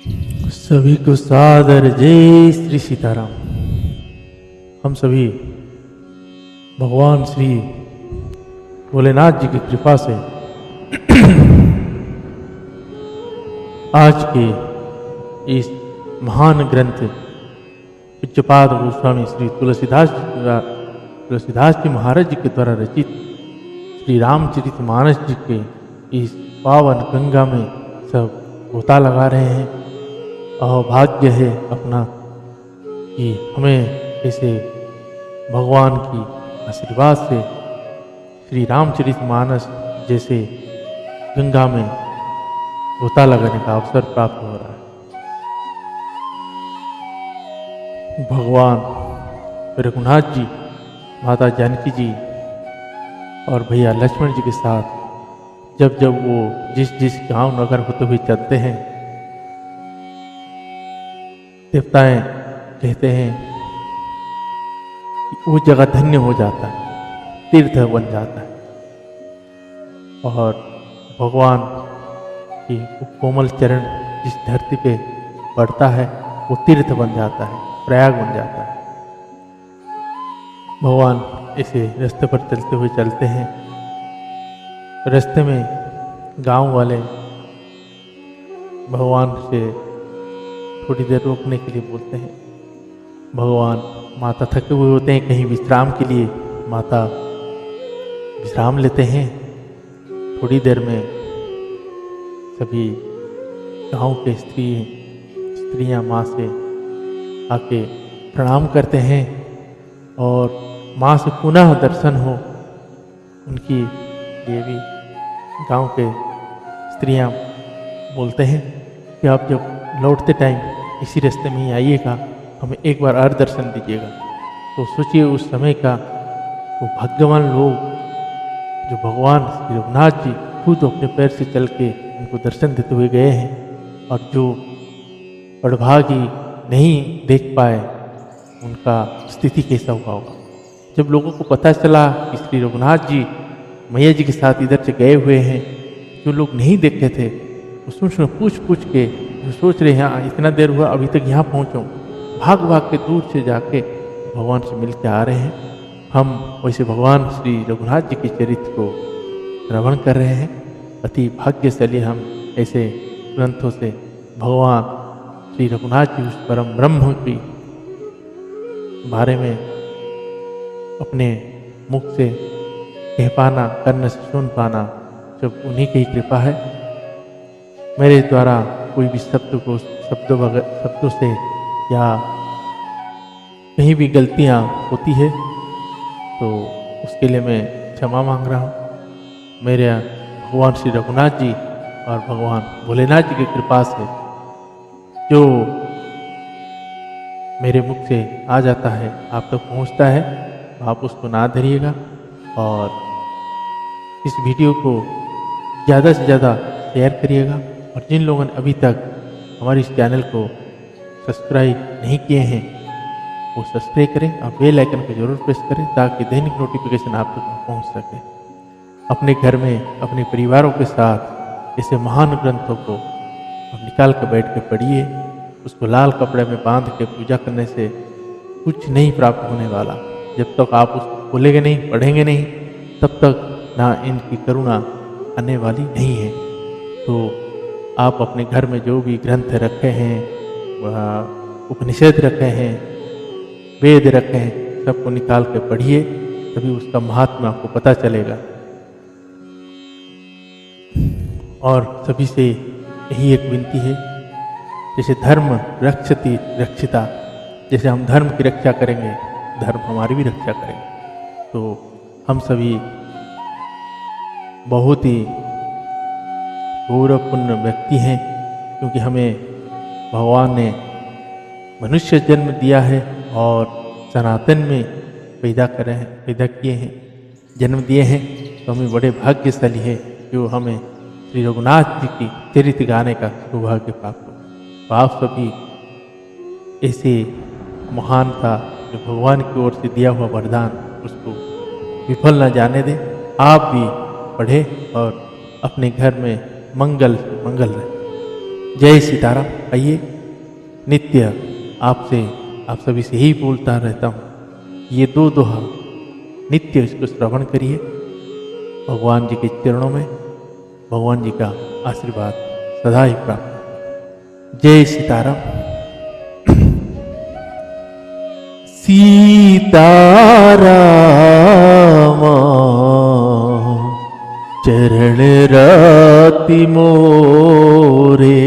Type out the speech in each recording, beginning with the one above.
सभी को सादर जय श्री सीताराम। हम सभी भगवान श्री भोलेनाथ जी की कृपा से आज के इस महान ग्रंथ पूज्यपाद गोस्वामी श्री तुलसीदास जी महाराज जी के द्वारा रचित श्री रामचरितमानस जी के इस पावन गंगा में सब गोता लगा रहे हैं। और भाग्य है अपना कि हमें ऐसे भगवान की आशीर्वाद से श्री रामचरितमानस जैसे गंगा में गोता लगाने का अवसर प्राप्त हो रहा है। भगवान रघुनाथ जी, माता जानकी जी और भैया लक्ष्मण जी के साथ जब जब वो जिस गांव नगर होते हुए चलते हैं, देवताएं कहते हैं कि वो जगह धन्य हो जाता है, तीर्थ बन जाता है। और भगवान की कोमल चरण जिस धरती पे पड़ता है वो तीर्थ बन जाता है, प्रयाग बन जाता है। भगवान ऐसे रास्ते पर चलते हुए चलते हैं। रास्ते में गांव वाले भगवान से थोड़ी देर रोकने के लिए बोलते हैं। भगवान माता थके हुए होते हैं, कहीं विश्राम के लिए माता विश्राम लेते हैं। थोड़ी देर में सभी गांव के स्त्रियां माँ से आके प्रणाम करते हैं और माँ से पुनः दर्शन हो उनकी लिए भी गांव के स्त्रियां बोलते हैं कि आप जब लौटते टाइम इसी रास्ते में ही आइएगा, हमें एक बार और दर्शन दीजिएगा। तो सोचिए उस समय का वो भाग्यवान लोग जो भगवान श्री रघुनाथ जी खुद अपने पैर से चल के उनको दर्शन देते हुए गए हैं, और जो बड़भागी नहीं देख पाए उनका स्थिति कैसा हुआ होगा। जब लोगों को पता चला कि श्री रघुनाथ जी मैया जी के साथ इधर से गए हुए हैं, जो लोग नहीं देखे थे उसमें पूछ के जो सोच रहे हैं इतना देर हुआ अभी तक यहाँ पहुँचो, भाग के दूर से जाके भगवान से मिल के आ रहे हैं। हम वैसे भगवान श्री रघुनाथ जी के चरित्र को श्रवण कर रहे हैं। अति भाग्यशाली हम ऐसे ग्रंथों से भगवान श्री रघुनाथ जी उस परम ब्रह्म की बारे में अपने मुख से कह पाना, कर्ण से सुन पाना, जब उन्हीं की कृपा है। मेरे द्वारा कोई भी शब्दों से या कहीं भी गलतियाँ होती है तो उसके लिए मैं क्षमा मांग रहा हूँ। मेरे भगवान श्री रघुनाथ जी और भगवान भोलेनाथ जी की कृपा से जो मेरे मुख से आ जाता है आप तक पहुँचता है, आप उसको ना धरिएगा। और इस वीडियो को ज़्यादा से ज़्यादा शेयर करिएगा। और जिन लोगों ने अभी तक हमारे इस चैनल को सब्सक्राइब नहीं किए हैं वो सब्सक्राइब करें और बेल आइकन को जरूर प्रेस करें ताकि दैनिक नोटिफिकेशन आप तक पहुंच सके। अपने घर में अपने परिवारों के साथ ऐसे महान ग्रंथों को आप निकाल कर बैठ के पढ़िए। उसको लाल कपड़े में बांध के पूजा करने से कुछ नहीं प्राप्त होने वाला। जब तक आप उसको खोलेंगे नहीं, पढ़ेंगे नहीं, तब तक ना इनकी करुणा आने वाली नहीं है। तो आप अपने घर में जो भी ग्रंथ रखे हैं, वह उपनिषद रखे हैं, वेद रखे हैं, सबको निकाल के पढ़िए, तभी उसका महात्मा आपको पता चलेगा। और सभी से यही एक विनती है, जैसे धर्म रक्षति रक्षिता, जैसे हम धर्म की रक्षा करेंगे धर्म हमारी भी रक्षा करेंगे। तो हम सभी बहुत ही गौरवपूर्ण व्यक्ति हैं, क्योंकि हमें भगवान ने मनुष्य जन्म दिया है और सनातन में पैदा किए हैं, जन्म दिए हैं। तो हमें बड़े भाग्यशाली है जो हमें श्री रघुनाथ जी की चरित्र गाने का सौभाग्य प्राप्त हो। तो आप सभी ऐसे महानता जो भगवान की ओर से दिया हुआ वरदान उसको विफल न जाने दें। आप भी पढ़ें और अपने घर में मंगल रहे। जय सीताराम। आइए, नित्य आपसे आप सभी से यही बोलता रहता हूँ, ये दो दोहा नित्य इसको श्रवण करिए। भगवान जी के चरणों में भगवान जी का आशीर्वाद सदा ही प्राप्त। जय सीताराम। सीताराम चरण रति मोरे,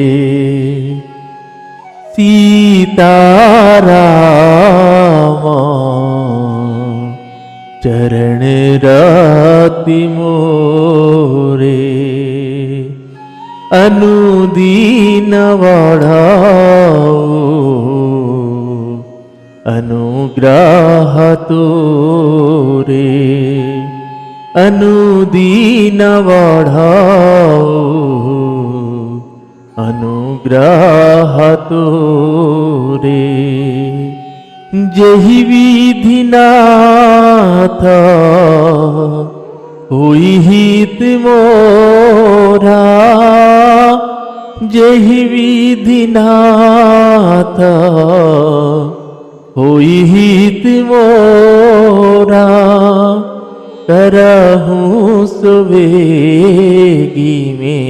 सीताराम चरण रति मोरे, अनुदीन बढ़ाओ अनुग्रह तोरे, अनुदीन बढ़ाओ अनुग्रह तोरे, जेहि विधि नाथ होई हित मोरा, जेहि विधि नाथ होई हित मोरा, करहूँ सुवेगी में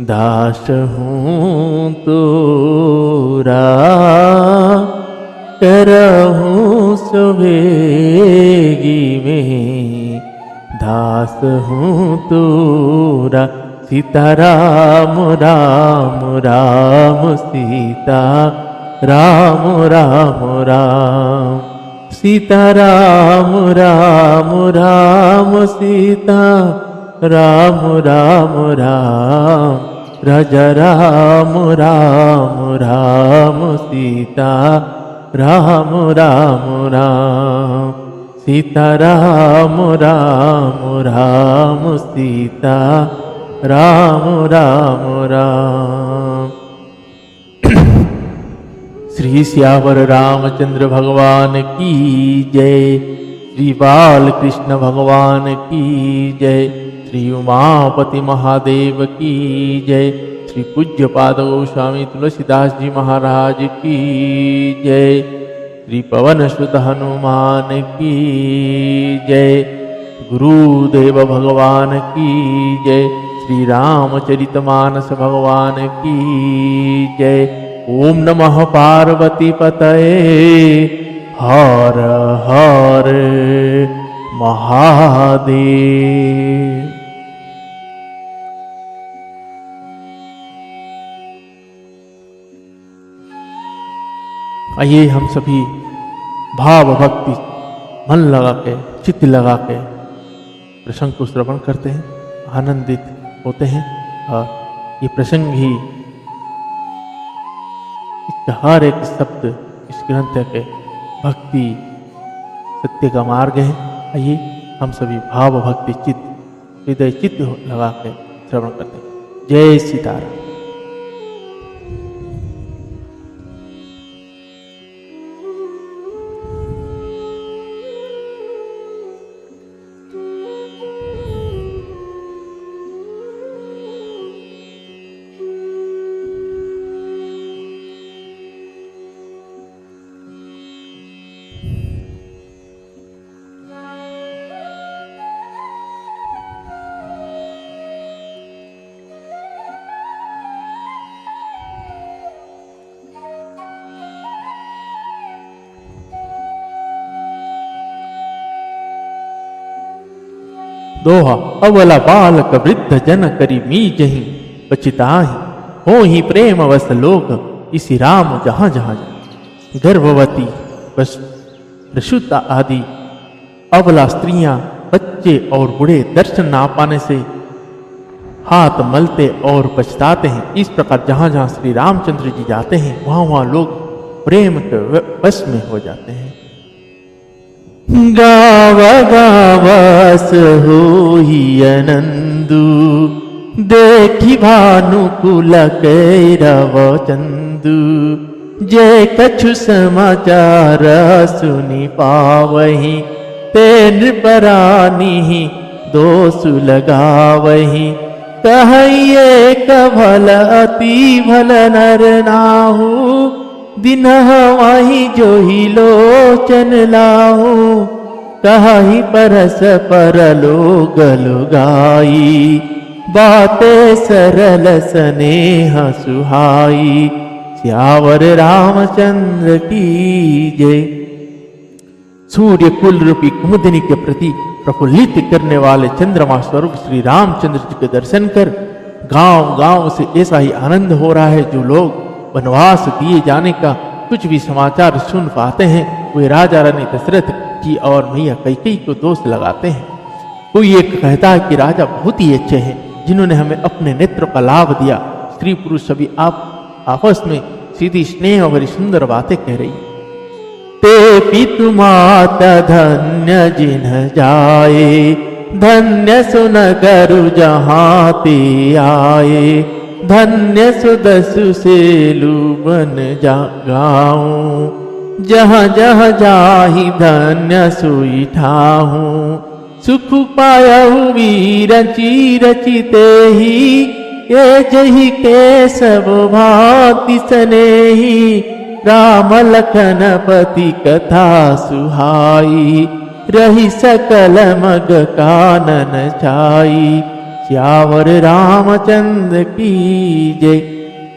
दास हूँ तोरा, करहूँ सुवेगी में दास हूँ तोरा। सीताराम राम राम सीता राम राम राम, सीताराम राम राम सीता राम राम राम, राजा राम राम राम सीता राम राम राम, सीता राम राम राम सीता राम राम राम। श्री सियावर रामचंद्र भगवान की जय, श्री बाल कृष्ण भगवान की जय, श्री उमापति महादेव की जय, श्री पूज्य पाद गोस्वामी तुलसीदास जी महाराज की जय, श्री पवन सुत हनुमान की जय, गुरुदेव भगवान की जय, श्री रामचरितमानस भगवान की जय। ओम नमः पार्वती पतये, हर हर महादेव। आइए हम सभी भाव भक्ति मन लगा के चित्त लगा के प्रसंग को श्रवण करते हैं, आनंदित होते हैं। और ये प्रसंग ही इसका हर एक शब्द इस ग्रंथ के भक्ति सत्य का मार्ग है। आइए हम सभी भाव भक्ति चित्त हृदय चित्त लगा के श्रवण करते हैं। जय सीताराम। दोहा अवला बालक वृद्ध जन करी मी जही बचिताहि, हो ही प्रेम वस लोग इसी राम जहां जहां जाए। गर्भवती प्रसूत आदि अबला स्त्रियां बच्चे और बूढ़े दर्शन ना पाने से हाथ मलते और पछताते हैं। इस प्रकार जहां जहां श्री रामचंद्र जी जाते हैं वहां वहां लोग प्रेम के वश में हो जाते हैं। गाव गावस होई अनंदु, देखी भानुकुल कैरव चंदु। जय कछु समाचार सुनि पावही, ते नृपरानी दोष लगावही। कहिए कभल अति भल नर नाहु, दिन वही जो ही लोचन लाहू। कहि परस परलो गलो गाई, बातें सरल स्नेह सुहाई। सियावर रामचंद्र की जय। सूर्य कुल रूपी कुमुदिनी के प्रति प्रफुल्लित करने वाले चंद्रमा स्वरूप श्री रामचंद्र जी के दर्शन कर गांव गांव से ऐसा ही आनंद हो रहा है। जो लोग वनवास दिए जाने का कुछ भी समाचार सुन पाते हैं, वे राजा रानी दशरथ जी और मैया कैकेयी को दोष लगाते हैं। कोई एक कहता है कि राजा बहुत ही अच्छे हैं, जिन्होंने हमें अपने नेत्र का लाभ दिया। स्त्री पुरुष सभी आपस में सीधी स्नेह और सुंदर बातें कह रही है। ते पितु माता धन्य जिन्ह जाए, धन्य सुन करु जहाँ ते आए। धन्य सुदसु सेलु बन जा गाऊं, जहाँ जहाँ जाहि धन्य सोई ठाहूं। सुख पायहु वीर रची रचिते ही, ये जही के सब भांति स्नेही। राम लखन पति कथा सुहाई, रही सकल मग कानन छाई। सियावर रामचंद्र की जय।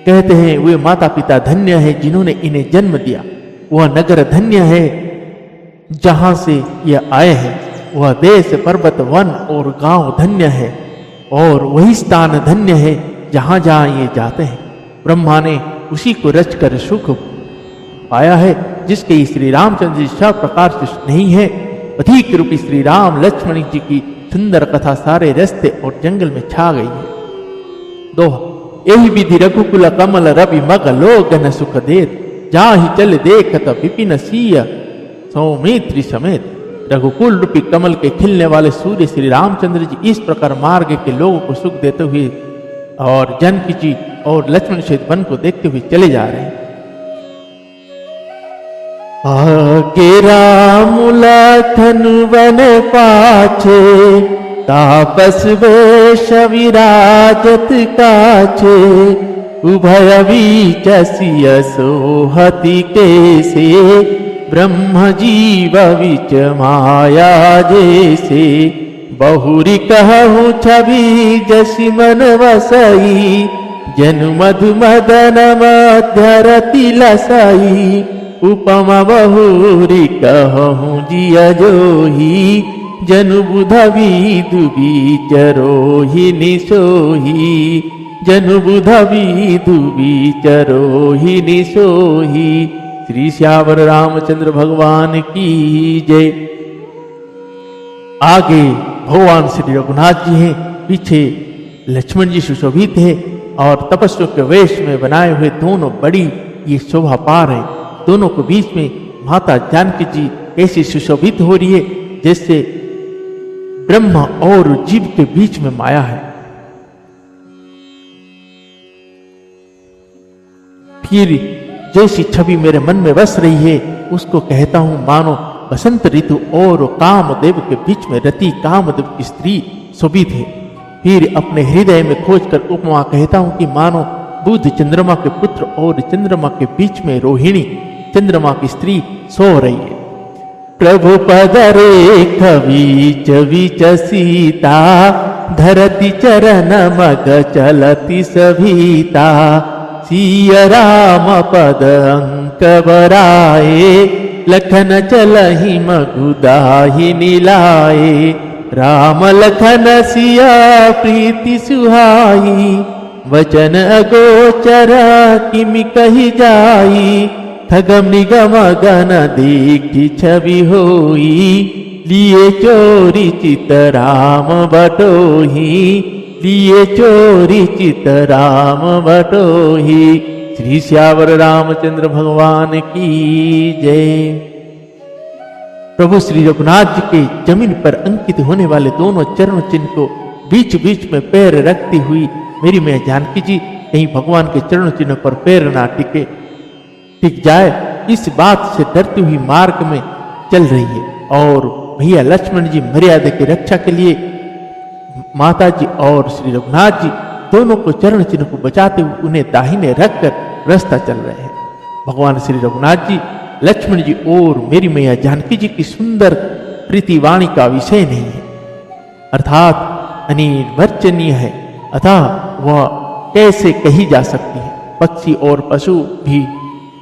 कहते हैं वे माता पिता धन्य है जिन्होंने इन्हें जन्म दिया। वह नगर धन्य है जहां से यह आए हैं। वह देश पर्वत वन और गांव धन्य है, और वही स्थान धन्य है जहां जहां ये जाते हैं। ब्रह्मा ने उसी को रचकर सुख पाया है, जिसके श्री रामचंद्र जी सब प्रकार से नहीं है। अधिक रूपी श्री राम लक्ष्मण जी की सुंदर कथा सारे रास्ते और जंगल में छा गई है। दोहा। यही विधि रघुकुल कमल रवि मग लोगन सुख देत, जाहि चल देखत विपिन सिय सौमित्री समेत। रघुकुल रूपी कमल के खिलने वाले सूर्य श्री रामचंद्र जी इस प्रकार मार्ग के लोगों को सुख देते हुए और जानकी जी और लक्ष्मण सहित वन को देखते हुए चले जा रहे हैं। आगे राम लखन वन पाछे, तापस वेश विराजत काछे। उभय बीच सिय सोहति कैसे, ब्रह्म जीव विच माया जैसे। बहुरी कहूँ छवि जसि मन वसई, जनु मधु मदन मध्यरति लसई। उपमा बहुरी कहूँ जिया जोही, जनु बुध विदु विचरोहि निसोही। जनु बुध विदु विचरोहि निसोही। श्री श्यावर रामचंद्र भगवान की जय। आगे भगवान श्री रघुनाथ जी हैं, पीछे लक्ष्मण जी सुशोभित है और तपस्वियों के वेश में बनाए हुए दोनों बड़ी ये शोभा पा रहे। दोनों के बीच में माता जानकी जी ऐसी सुशोभित हो रही है जैसे ब्रह्मा और जीव के बीच में माया है। फिर जैसी छवि मेरे मन में बस रही है, उसको कहता हूं मानो बसंत ऋतु और कामदेव के बीच में रति कामदेव की स्त्री शोभित है। फिर अपने हृदय में खोजकर उपमा कहता हूं कि मानो बुध चंद्रमा के पुत्र और चंद्रमा के बीच में रोहिणी चंद्रमा की स्त्री सो रही है। प्रभु पद रेख बीच बीच सीता, धरती चरण मग चलती सभीता। सिय राम पद अंक बराए, लखन चलहि मगुदाहि नीलाए। राम लखन सिया प्रीति सुहाई, वचन अगोचर किमि कहि जाई। थगम निगम गन देखी छवि होई, लिए चोरी चित राम बटोही। लिए चोरी चित राम बटोही। श्री श्यावर रामचंद्र भगवान की जय। प्रभु श्री रघुनाथ जी के जमीन पर अंकित होने वाले दोनों चरण चिन्ह को बीच बीच में पैर रखती हुई मेरी मैया जानकी जी कहीं भगवान के चरण चिन्ह पर पैर ना टिक जाए, इस बात से डरती हुई मार्ग में चल रही है। और भैया लक्ष्मण जी मर्यादा की रक्षा के लिए माता जी और श्री रघुनाथ जी दोनों को चरण चिन्ह को बचाते हुए उन्हें दाहिने रखकर रास्ता चल रहे हैं। भगवान श्री रघुनाथ जी लक्ष्मण जी और मेरी मैया जानकी जी की सुंदर प्रीतिवाणी का विषय नहीं है, अर्थात अनिर्वचनीय है, अतः वह कैसे कही जा सकती है। पक्षी और पशु भी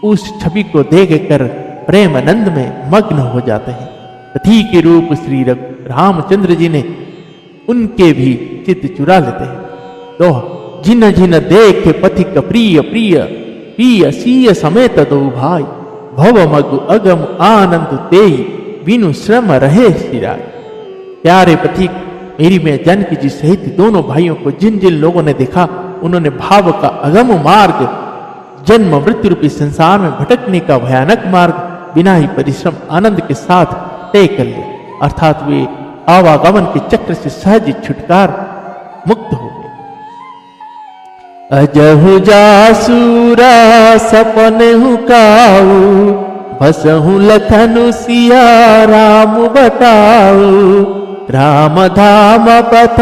उस छवि को देखकर प्रेम आनंद में मग्न हो जाते हैं। पति के रूप श्री रामचंद्र जी ने उनके भी चित्त चुरा लेते हैं। तो जिन जिन देखे पथिक प्रिय प्रिय पिय सीय समेत दो भाई, भव मगु अगम आनंद तेई बिनु श्रम रहे श्रीराज। प्यारे पथिक मेरी में जानकी जी सहित दोनों भाइयों को जिन जिन लोगों ने देखा, उन्होंने भाव का अगम मार्ग, जन्म मृत्यु रूपी संसार में भटकने का भयानक मार्ग बिना ही परिश्रम आनंद के साथ तय कर लिया, अर्थात वे आवागमन के चक्र से सहज छुटकार मुक्त हो गए। अजहु जासूरा सपन हुकाऊ, भसहु लखनु सिया राम बताऊ। राम धाम पथ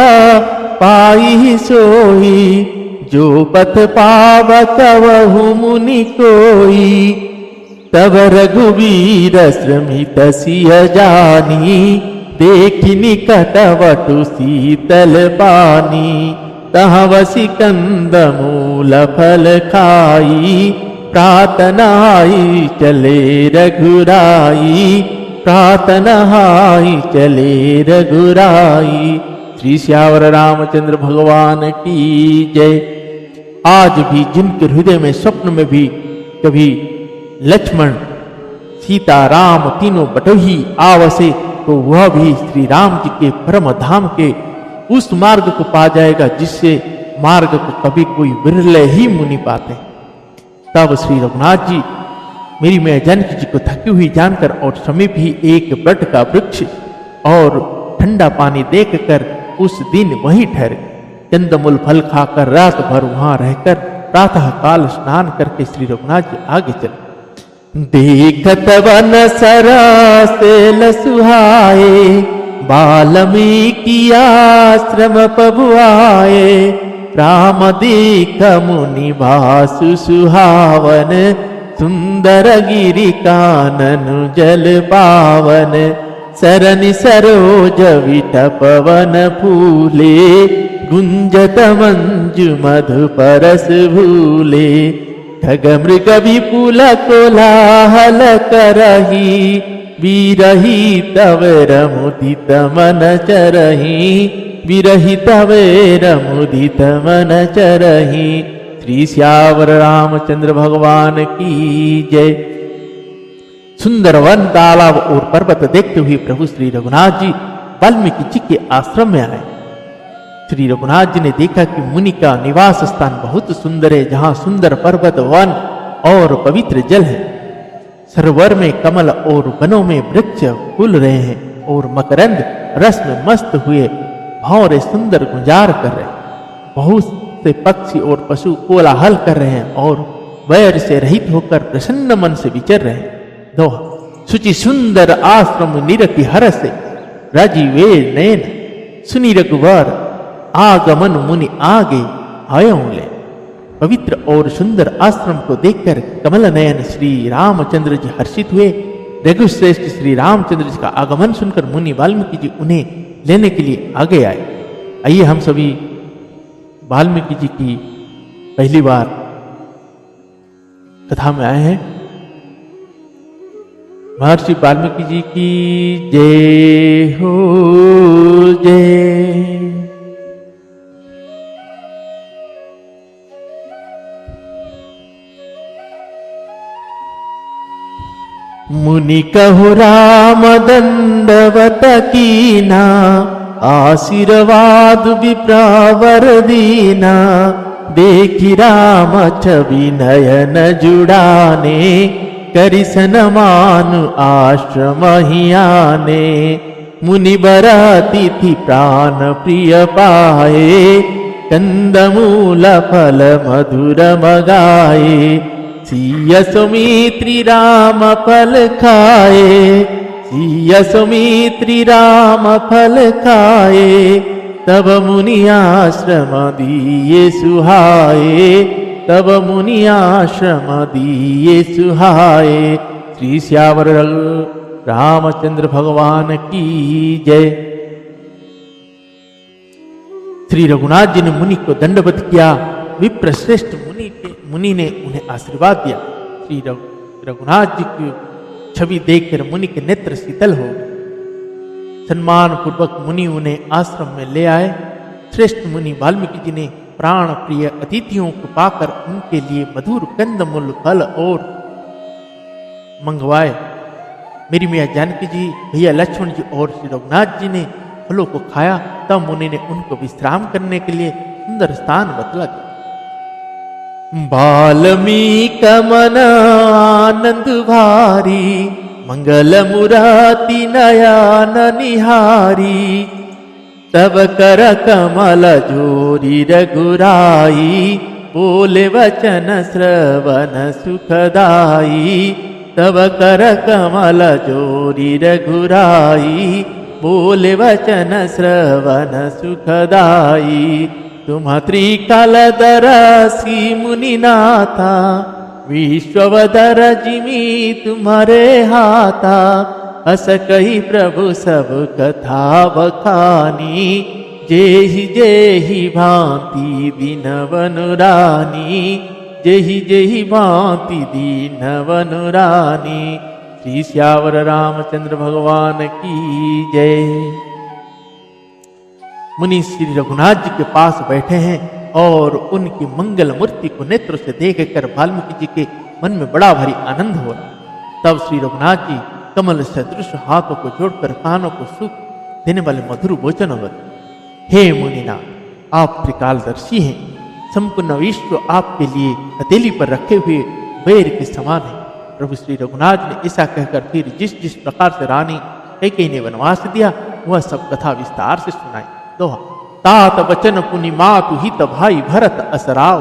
पाई सोई, जो पथ पावत वहु मुनि कोई। तब रघुवीर श्रमित सिय जानी, देखि निकट वटु शीतल पानी। तहाँ वसी कंद मूल फल खाई, प्रातनाई चले रघुराई। प्रातनाई चले रघुराई। श्री श्यावर रामचंद्र भगवान की जय। आज भी जिनके हृदय में स्वप्न में भी कभी लक्ष्मण सीता राम तीनों बटोही आवसे, तो वह भी श्री राम जी के परम धाम के उस मार्ग को पा जाएगा जिससे मार्ग को कभी कोई विरले ही मुनि पाते हैं। तब श्री रघुनाथ जी मेरी मैया जानकी जी को थकी हुई जानकर और समीप ही एक बट का वृक्ष और ठंडा पानी देखकर उस दिन वहीं ठहरे। कंदमूल फल खाकर रात भर वहां रहकर प्रातः काल स्नान करके श्री रघुनाथ जी आगे चले। देखत वन सरासेल सुहाए, वाल्मीकि आश्रम पबुआए। राम देख मुनि भासु सुहावन, सुंदर गिरि काननु जल पावन। सरनि सरोज विटपवन फूले, गुंजत मंजु मधु परस भूले। खग मृग विपुल कोलाहल करही, विरही तवेर मुदित मन चरही। विरही तवेर मुदित मन चरही। श्री श्यावर रामचंद्र भगवान की जय। सुंदर वन तालाब और पर्वत देखते हुए प्रभु श्री रघुनाथ जी वाल्मीकि जी के आश्रम में आए। श्री रघुनाथ जी ने देखा कि मुनि का निवास स्थान बहुत सुंदर है, जहां सुंदर पर्वत वन और पवित्र जल है। सरोवर में कमल और वनों में वृक्ष फूल रहे हैं और मकरंद रस में मस्त हुए भौरे सुंदर गुंजार कर रहे हैं। बहुत से पक्षी और पशु कोलाहल कर रहे हैं और वैर से रहित होकर प्रसन्न मन से विचर रहे हैं। दोहा सुचि सुंदर आश्रम निरति हर से, राजीवे नयन सुनि रघुवर। आगमन मुनि आगे आयों ले। पवित्र और सुंदर आश्रम को देखकर कमल नयन श्री रामचंद्र जी हर्षित हुए। रघुश्रेष्ठ श्री रामचंद्र जी का आगमन सुनकर मुनि वाल्मीकि जी उन्हें लेने के लिए आगे आए। आइए हम सभी वाल्मीकि जी की पहली बार कथा में आए हैं। महर्षि वाल्मीकि जी की जय हो जय। मुनि कहु राम दंडवत कीना, आशीर्वाद विप्रावर दीना। देखी राम छवि नयन जुड़ाने, करि सनमानु आश्रम ही आने। मुनि बर अतिथि प्राण प्रिय पाए, कंदमूल फल मधुर मगाए। सिय सुमित्रि राम फल खाए, सिय सुमित्रि राम फल खाए। तब मुनि आश्रम दिए सुहाए, तब मुनि आश्रम दिए सुहाए। श्री श्यावर रामचंद्र भगवान की जय। श्री रघुनाथ जी ने मुनि को दंडवत किया। विप्र श्रेष्ठ मुनि ने उन्हें आशीर्वाद दिया। श्री रघुनाथ जी की छवि देखकर मुनि के नेत्र शीतल हो गए। सम्मान पूर्वक मुनि उन्हें आश्रम में ले आए। श्रेष्ठ मुनि वाल्मीकि जी ने प्राण प्रिय अतिथियों को पाकर उनके लिए मधुर कंदमूल फल और मंगवाए। मेरी मैया जानकी जी, भैया लक्ष्मण जी और श्री रघुनाथ जी ने फलों को खाया। तब मुनि ने उनको विश्राम करने के लिए सुंदर स्थान बतला दिया। बाल्मीक मन आनंद भारी, मंगल मुराति नयन निहारी। तब कर कमल जोरी रघुराई, बोले वचन श्रवण सुखदाई। तब कर कमल जोरी रघुराई, बोले वचन श्रवण सुखदाई। तुम त्रिकालदर्शी मुनिनाथा, विश्ववदर जिमी तुम्हारे हाथा। अस कही प्रभु सब कथा बखानी, जेहि जेहि भांति दीनवनुरानी। जेहि जेहि भांति दीनवनुरानी। श्री श्यावर रामचंद्र भगवान की जय। मुनि श्री रघुनाथ जी के पास बैठे हैं और उनकी मंगल मूर्ति को नेत्र से देखकर वाल्मीकि जी के मन में बड़ा भारी आनंद हो रहा। तब श्री रघुनाथ जी कमल सदृश हाथों को जोड़कर कानों को सुख देने वाले मधुर वचन बोले। हे मुनिनाथ, आप त्रिकालदर्शी हैं। संपूर्ण विश्व आपके लिए हथेली पर रखे हुए बेर के समान है। प्रभु श्री रघुनाथ ने ऐसा कहकर फिर जिस जिस प्रकार से रानी कैकेयी ने वनवास दिया वह सब कथा विस्तार से सुनाई। दोहा। तात वचन पुनि मातु हित भाई भरत असराव,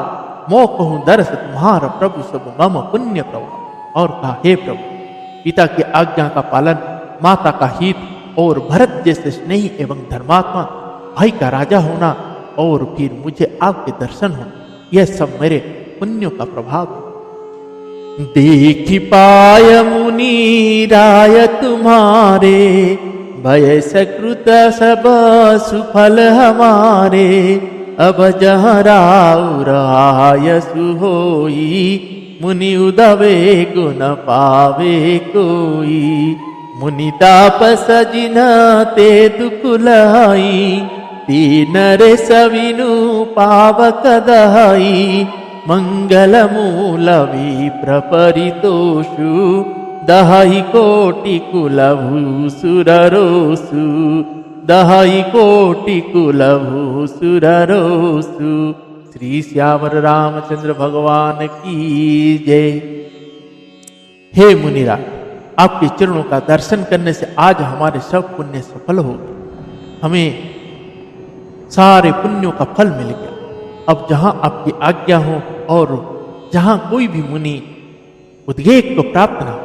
मोह कहूं दर्श तुम्हारा प्रभु सब मम पुण्य प्रभाव। और कहा, हे प्रभु, पिता की आज्ञा का पालन, माता का हित और भरत जैसे स्नेही एवं धर्मात्मा भाई का राजा होना और फिर मुझे आपके दर्शन हो, यह सब मेरे पुण्यों का प्रभाव है। देखी पाय मुनि राय तुम्हारे, भय सकृत सब सुफल हमारे। अब जहाँ राउर आयसु होई, मुनि उदवे गुण पावे कोई। मुनि तापस जिन ते दुख लाई, तीन रे सविनु पावक दहाई। मंगल मूल विप्र परितोषु, दहाई कोटि कुलभु सुररोसु। दहाई कोटि कुलभु सुररोसु। श्री श्यावर रामचंद्र भगवान की जय। हे मुनिराज, आपके चरणों का दर्शन करने से आज हमारे सब पुण्य सफल हो गए। हमें सारे पुण्यों का फल मिल गया। अब जहां आपकी आज्ञा हो और जहां कोई भी मुनि उद्वेग को प्राप्त ना हो,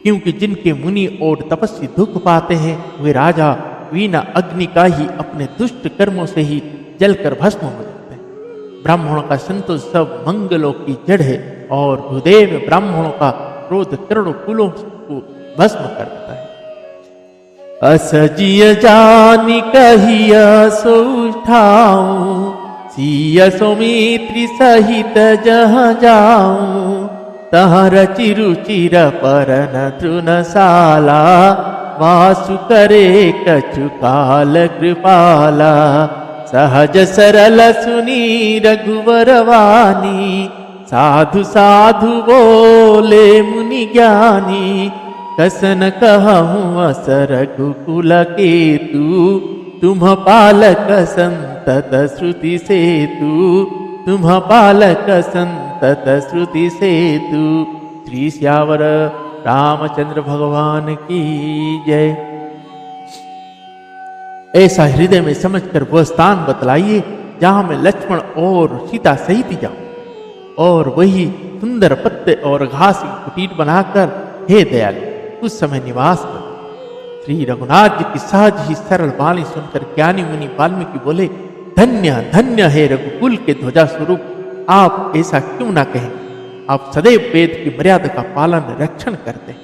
क्योंकि जिनके मुनि और तपस्वी दुख पाते हैं वे राजा बिना अग्नि का ही अपने दुष्ट कर्मों से ही जलकर भस्म हो जाते हैं। ब्राह्मणों का संतोष सब मंगलों की जड़ है और भूदेव ब्राह्मणों का क्रोध करोड़ों कुलों को भस्म कर देता है। असजिय जानि कहिया सो ठाऊं, सिय सौमित्री सहित जहाँ जाऊं। तहर चिरुचिर परन तृणशाला, वासु करे कछु काल कृपाला। सहज सरल सुनी रघुवर वाणी, साधु साधु बोले मुनि ज्ञानी। कसन कहूँ अस रघुकुल केतु, तुम पालक संतत श्रुति सेतु। तुम पालक संतत श्रुति सेतु। श्री श्यावर रामचंद्र भगवान की जय। ऐसा हृदय में समझकर वह स्थान बतलाइए जहां मैं लक्ष्मण और सीता सहित जाऊं, और वही सुंदर पत्ते और घास की कुटीर बनाकर हे दयालु उस समय निवास कर। श्री रघुनाथ जी की सहज ही सरल वाणी सुनकर ज्ञानी मुनि वाल्मीकि बोले, धन्य धन्य है रघुकुल के ध्वजा स्वरूप, आप ऐसा क्यों ना कहें। आप सदैव वेद की मर्यादा का पालन रक्षण करते हैं।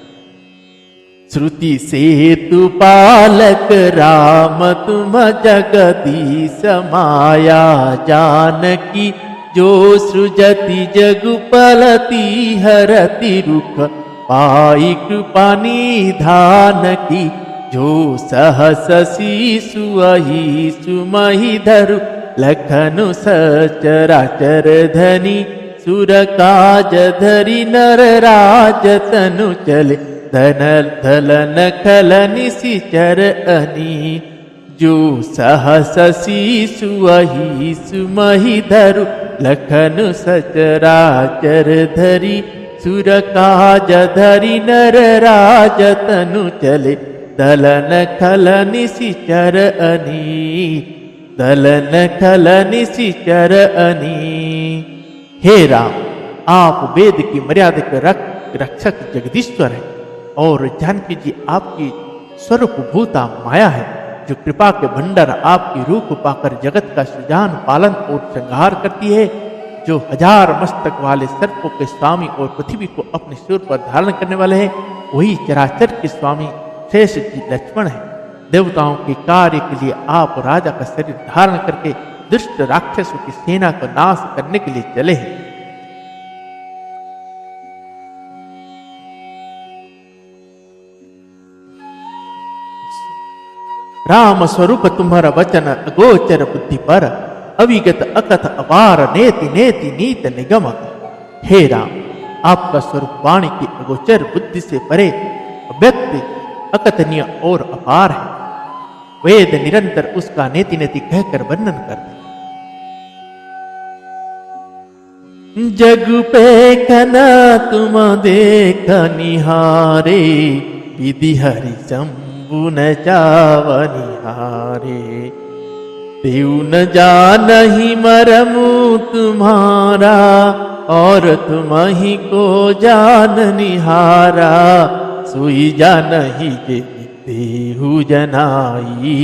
श्रुति से तु पालक राम तुम जगदीश माया जानकी, जो सृजति जगुपलति हरति रुख पाई कृपा निधान की, जो सहस शिशु अहि सुमहि धरु लखनु सचराचर धनी, सुर काज धरि नर राज तनु चले, धन धलन खल निशिचर अनी, जो सहस शिशु अहि सुमहि धरु लखनु सचराचर धरि, सुर काज धरि नर राज तनु चले, दलन खल निशिचर अनी, दलन खल निशिचर अनी। हे राम, आप वेद की मर्यादा के रक्षक जगदीश्वर है और जानकी जी आपकी स्वरूप भूता माया है, जो कृपा के भंडार आपकी रूप पाकर जगत का सृजन पालन और संहार करती है, जो 1000 मस्तक वाले सर्पों के स्वामी और पृथ्वी को अपने सिर पर धारण करने वाले हैं, वही चराचर के स्वामी शेष जी लक्ष्मण है। देवताओं के कार्य के लिए आप राजा का शरीर धारण करके दुष्ट राक्षसों की सेना को नाश करने के लिए चले हैं। राम स्वरूप तुम्हारा वचन अगोचर बुद्धि पर, अविगत अकथ अपार नेति नेति नीत निगम। हे राम, आपका स्वरूप वाणी की अगोचर बुद्धि से परे, व्यक्ति अकथनीय और अपार है। वेद निरंतर उसका नेति नेति कहकर वर्णन करते। जग पे कना तुम देख निहारे, विधि हरि शंभु न चावनिहारे, देव न जानहि मरमु तुम्हारा, और तुम ही को जान निहारा, सोई जानहि जे देहु जनाई,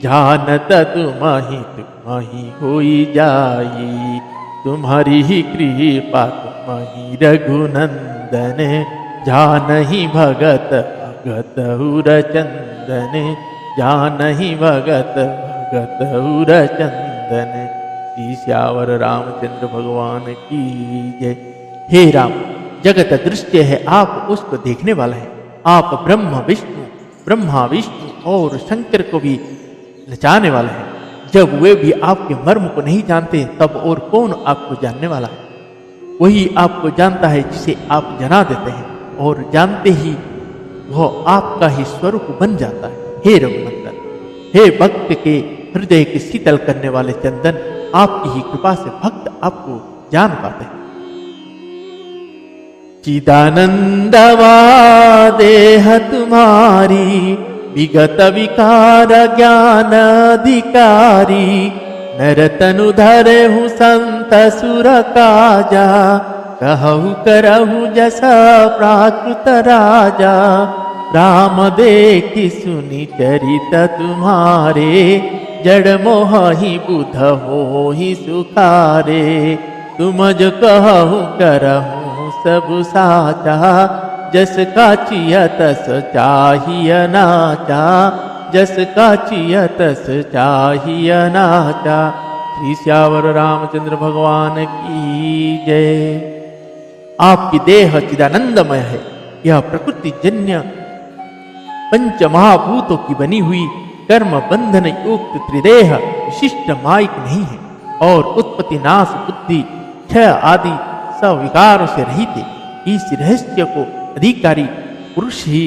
जानत तुम ही होई जाई, तुम्हारी ही कृपा तुम ही रघुनंदन, जानहि भगत भगत उर चंदन, जानहि भगत भगत उर चंदन। श्री श्यावर रामचंद्र भगवान की जय। हे राम, जगत दृश्य है, आप उसको देखने वाला है। आप ब्रह्मा विष्णु और शंकर को भी नचाने वाला है। जब वे भी आपके मर्म को नहीं जानते, तब और कौन आपको जानने वाला है। वही आपको जानता है जिसे आप जना देते हैं, और जानते ही वह आपका ही स्वरूप बन जाता है। हे रघुनंदन, हे भक्त के हृदय के शीतल करने वाले चंदन, आपकी ही कृपा से भक्त आपको जान पाते हैं। चिदानंदवा देह तुम्हारी, विगत विकार ज्ञान अधिकारी, नर तनु धरहु संत सुर काजा, कहु करहु जसा प्राकृत राजा, राम देखि सुनि चरित तुम्हारे, जड़ मोहि बुध होहि सुखारे, तुम जो कहु करहु सब साचा, जस काचिया तस चाहिए नाचा, जस काचिया तस चाहिए नाचा। श्री श्यावर रामचंद्र भगवान की जय। आपकी देह चिदानंदमय है। यह प्रकृति जन्य पंच महाभूतों की बनी हुई कर्म बंधन युक्त त्रिदेह विशिष्ट माइक नहीं है, और उत्पत्ति नाश बुद्धि क्षय आदि सविकारों से रहित है। इस रहस्य को अधिकारी पुरुष ही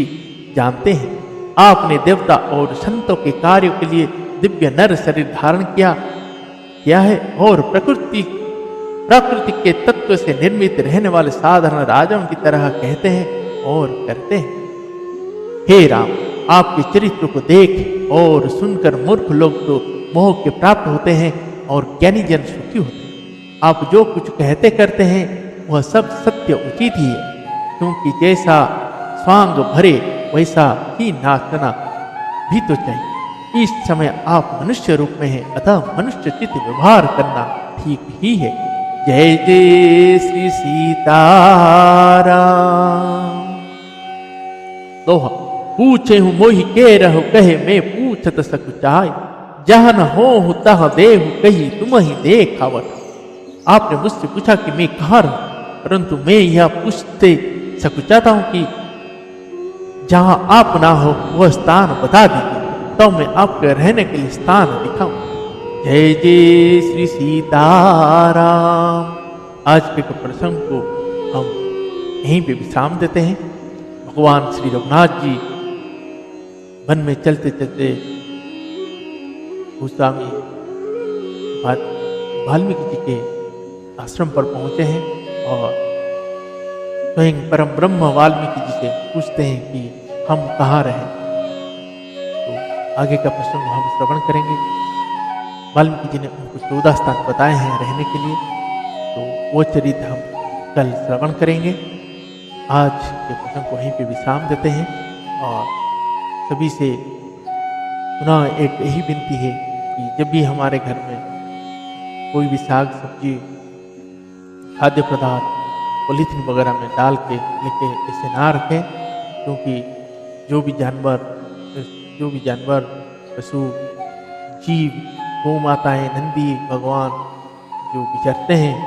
जानते हैं। आपने देवता और संतों के कार्यों के लिए दिव्य नर शरीर धारण किया है, और प्रकृति के तत्व से निर्मित रहने वाले साधारण राजाओं की तरह कहते हैं और करते हैं। हे राम, आपके चरित्र को देख और सुनकर मूर्ख लोग तो मोह के प्राप्त होते हैं, और ज्ञानी जन सुखी होते हैं। आप जो कुछ कहते करते हैं वह सब सत्य उचित ही है, क्योंकि जैसा स्वांग भरे वैसा ही नाचना भी तो चाहिए। इस समय आप मनुष्य रूप में हैं, अतः मनुष्य चित व्यवहार करना ठीक ही है। जय जय श्री सीताराम। दोहा। पूछे हूँ मोहि के रहो कहे, मैं पूछत सकुचाय, जहाँ न हो तहाँ देहु कही, तुम ही देखावत। आपने मुझसे पूछा कि मैं कहाँ रहूं, परंतु मैं यह पूछते सकुचाता हूं कि जहां आप ना हो वह स्थान बता दीजिए, तो मैं आपके रहने के लिए स्थान दिखाऊं। जय जय श्री सीताराम। आज के प्रसंग को हम यहीं पे विश्राम देते हैं। भगवान श्री रघुनाथ जी वन में चलते चलते गोस्वामी वाल्मीकि जी के आश्रम पर पहुंचे हैं और स्वयं परम ब्रह्म वाल्मीकि जी से पूछते हैं कि हम कहाँ रहें। तो आगे का प्रसंग हम श्रवण करेंगे। वाल्मीकि जी ने उनको 14 स्थान बताए हैं रहने के लिए, तो वो चरित्र हम कल श्रवण करेंगे। आज के प्रसंग को वहीं पे विश्राम देते हैं और सभी से पुनः एक यही विनती है कि जब भी हमारे घर में कोई भी साग सब्जी खाद्य पदार्थ पॉलीथीन वगैरह में डाल के लेके इसे ना रखें, क्योंकि जो भी जानवर पशु जीव गौ माताएँ नंदी भगवान जो विचरते हैं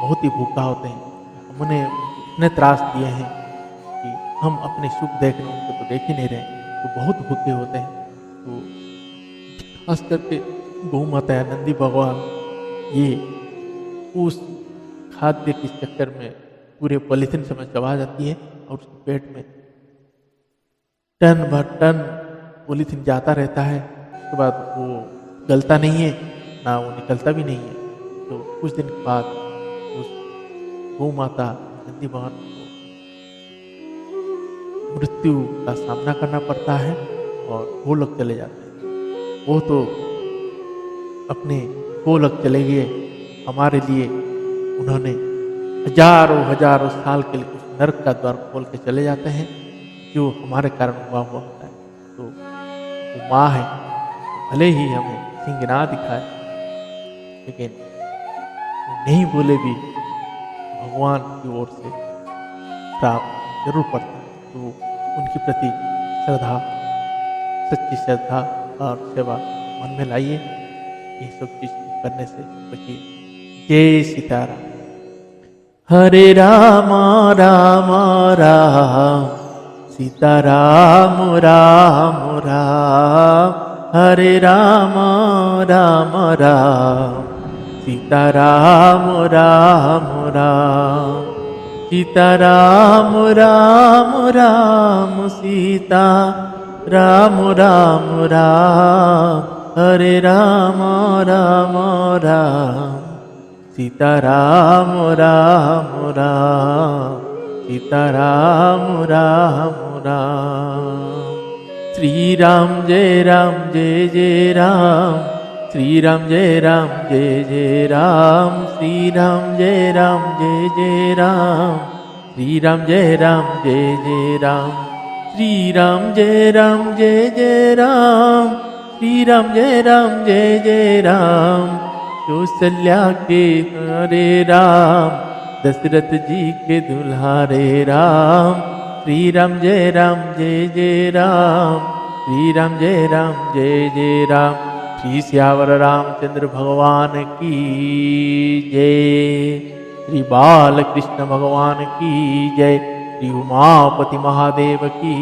बहुत ही भूखा होते हैं। हमने इतने त्रास दिए हैं कि हम अपने सुख देखने उनको तो देख ही नहीं रहे, तो बहुत भूखे होते हैं। तो खास करके गौ माता या नंदी भगवान ये उस खाद्य के चक्कर में पूरे पॉलीथीन समझ चबा जाती है और उसके पेट में टन भर टन पॉलीथीन जाता रहता है। उसके बाद वो गलता नहीं है ना वो निकलता भी नहीं है। तो कुछ दिन के बाद उस गौ माता नंदी भगवान को मृत्यु का सामना करना पड़ता है और गोलोक चले जाते हैं। वो तो अपने गोलोक चले गए, हमारे लिए उन्होंने हजारों साल के लिए उस नरक का द्वार खोल के चले जाते हैं जो हमारे कारण हुआ होता है। तो वो माँ है, भले ही हमें सिंह ना दिखाए लेकिन नहीं बोले भी भगवान की ओर से श्राप जरूर पड़ता है। तो उनके प्रति श्रद्धा, सच्ची श्रद्धा और सेवा मन में लाइए। ये सब चीज करने से बचिए। जय सीताराम। हरे राम राम राम सीताराम राम राम, हरे राम राम राम सीताराम राम राम, सीताराम राम राम सीता राम राम राम, हरे राम राम राम सीताराम राम राम, सीताराम राम राम। श्री राम जय जय राम, श्री राम जय जय राम, श्री राम जय जय राम, श्री राम जय जय राम, श्री राम जय जय राम, श्री राम जय जय राम। कौशल्या के हरे राम, दशरथ जी के दुल्हारे राम, श्री राम जय जय राम, श्री राम जय जय राम। श्री श्यावर रामचंद्र भगवान की जय, श्री बाल कृष्ण भगवान की जय, श्री उमापति महादेव की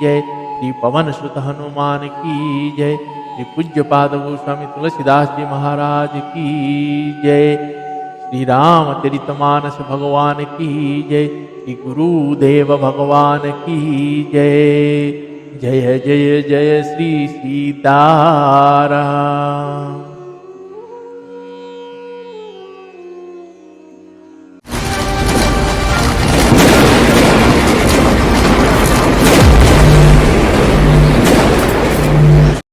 जय, श्री पवन सुत हनुमान की जय, श्री पूज्य पाद गोस्वामी तुलसीदास जी महाराज की जय, श्री रामचरितमानस भगवान की जय, श्री गुरुदेव भगवान की जय। जय जय जय श्री सीताराम।